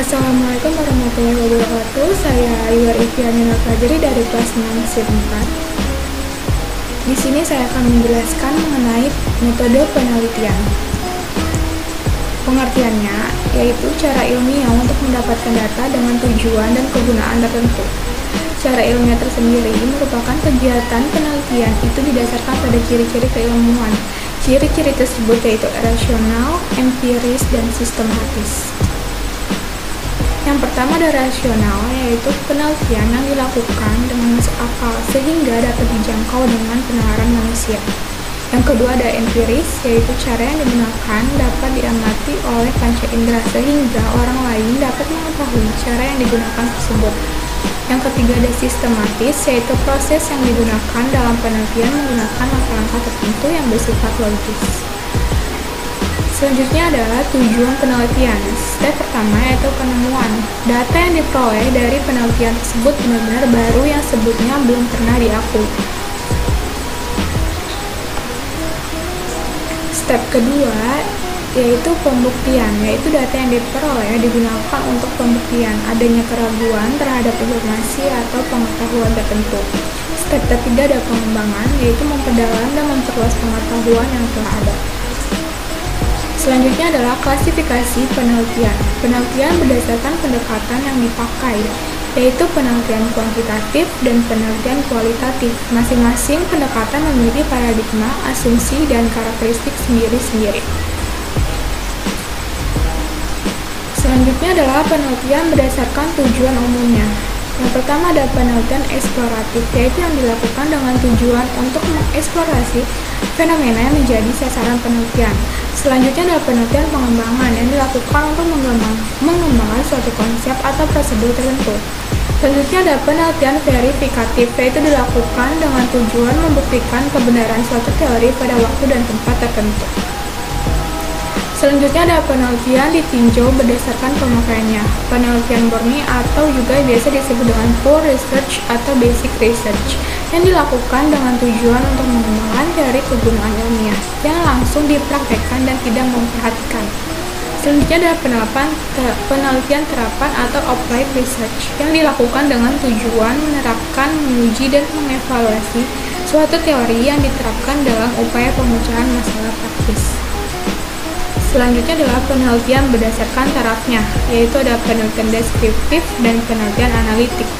Assalamualaikum warahmatullahi wabarakatuh. Saya Ayur Ifiani Nurfajri dari kelas 6 SIP 4. Di sini saya akan menjelaskan mengenai metode penelitian. Pengertiannya yaitu cara ilmiah untuk mendapatkan data dengan tujuan dan kegunaan tertentu. Cara ilmiah tersendiri merupakan kegiatan penelitian itu didasarkan pada ciri-ciri keilmuan. Ciri-ciri tersebut yaitu rasional, empiris, dan sistematis. Yang pertama ada rasional, yaitu penelitian yang dilakukan dengan masuk akal sehingga dapat dijangkau dengan penalaran manusia. Yang kedua ada empiris, yaitu cara yang digunakan dapat diamati oleh panca indera sehingga orang lain dapat mengetahui cara yang digunakan tersebut. Yang ketiga ada sistematis, yaitu proses yang digunakan dalam penelitian menggunakan langkah-langkah tertentu yang bersifat logis. Selanjutnya adalah tujuan penelitian. Step pertama yaitu penemuan. Data yang diperoleh dari penelitian tersebut benar-benar baru yang sebelumnya belum pernah diakui. Step kedua yaitu pembuktian, yaitu data yang diperoleh digunakan untuk pembuktian adanya keraguan terhadap informasi atau pengetahuan tertentu. Step ketiga ada pengembangan, yaitu memperdalam dan memperluas pengetahuan yang telah ada. Selanjutnya adalah klasifikasi penelitian. Penelitian berdasarkan pendekatan yang dipakai, yaitu penelitian kuantitatif dan penelitian kualitatif. Masing-masing pendekatan memiliki paradigma, asumsi, dan karakteristik sendiri-sendiri. Selanjutnya adalah penelitian berdasarkan tujuan umumnya. Yang pertama ada penelitian eksploratif, yaitu yang dilakukan dengan tujuan untuk mengeksplorasi fenomena yang menjadi sasaran penelitian. Selanjutnya adalah penelitian pengembangan yang dilakukan untuk mengembangkan suatu konsep atau prosedur tertentu. Selanjutnya ada penelitian verifikatif, yaitu dilakukan dengan tujuan membuktikan kebenaran suatu teori pada waktu dan tempat tertentu. Selanjutnya ada penelitian ditinjau berdasarkan pemakaiannya. Penelitian murni atau juga biasa disebut dengan pure research atau basic research yang dilakukan dengan tujuan untuk mengembangkan teori kegunaan ilmiah yang langsung dipraktekkan dan tidak memperhatikan. Selanjutnya ada penelitian terapan atau applied research yang dilakukan dengan tujuan menerapkan, menguji, dan mengevaluasi suatu teori yang diterapkan dalam upaya pemecahan masalah praktis. Selanjutnya adalah penelitian berdasarkan tarafnya, yaitu ada penelitian deskriptif dan penelitian analitik.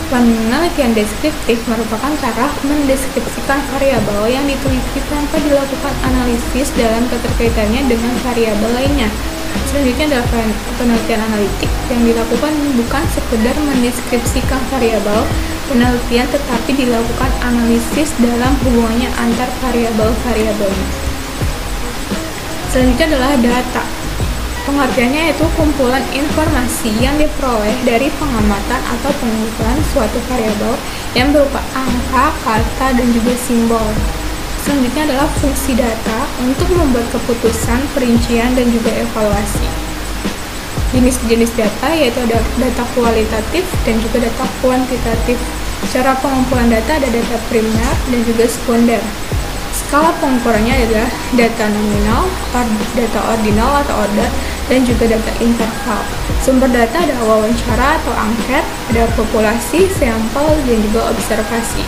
Penelitian deskriptif merupakan taraf mendeskripsikan variabel yang diteliti tanpa dilakukan analisis dalam keterkaitannya dengan variabel lainnya. Selanjutnya adalah penelitian analitik yang dilakukan bukan sekedar mendeskripsikan variabel penelitian tetapi dilakukan analisis dalam hubungannya antar variabel-variabelnya. Selanjutnya adalah data. Pengertiannya yaitu kumpulan informasi yang diperoleh dari pengamatan atau pengumpulan suatu variabel yang berupa angka, kata, dan juga simbol. Selanjutnya adalah fungsi data untuk membuat keputusan, perincian, dan juga evaluasi. Jenis-jenis data yaitu ada data kualitatif dan juga data kuantitatif. Cara pengumpulan data ada data primer dan juga sekunder. Skala pengukurannya adalah data nominal, data ordinal atau order, dan juga data interval. Sumber data ada wawancara atau angket, ada populasi, sampel, dan juga observasi.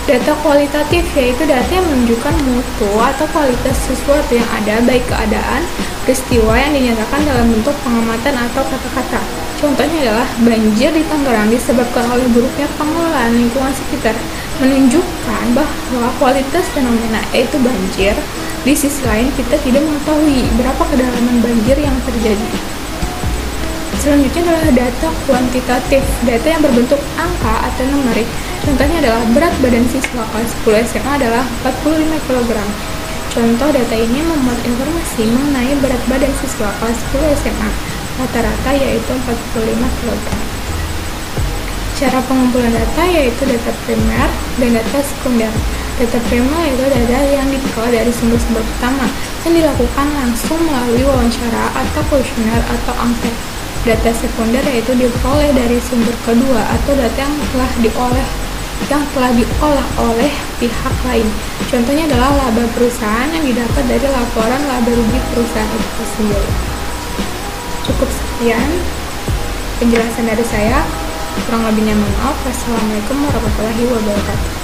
Data kualitatif yaitu data yang menunjukkan mutu atau kualitas sesuatu yang ada, baik keadaan, peristiwa yang dinyatakan dalam bentuk pengamatan atau kata-kata. Contohnya adalah banjir di Tangerang disebabkan oleh buruknya pengelolaan lingkungan sekitar, menunjukkan bahwa kualitas fenomena yaitu banjir. Di sisi lain kita tidak mengetahui berapa kedalaman banjir yang terjadi. Selanjutnya adalah data kuantitatif, data yang berbentuk angka atau numerik. Contohnya adalah berat badan siswa kelas 10 SMA adalah 45 kg. Contoh data ini memuat informasi mengenai berat badan siswa kelas 10 SMA. Rata-rata yaitu 45 kg. Cara pengumpulan data yaitu data primer dan data sekunder. Data primer yaitu data yang diperoleh dari sumber-sumber pertama yang dilakukan langsung melalui wawancara atau kuesioner atau angket. Data sekunder yaitu diperoleh dari sumber kedua atau data yang telah diolah oleh pihak lain. Contohnya adalah laba perusahaan yang didapat dari laporan laba rugi perusahaan itu sendiri. Cukup Cukup sekian penjelasan dari saya. Kurang lebihnya mohon maaf. Wassalamualaikum warahmatullahi wabarakatuh.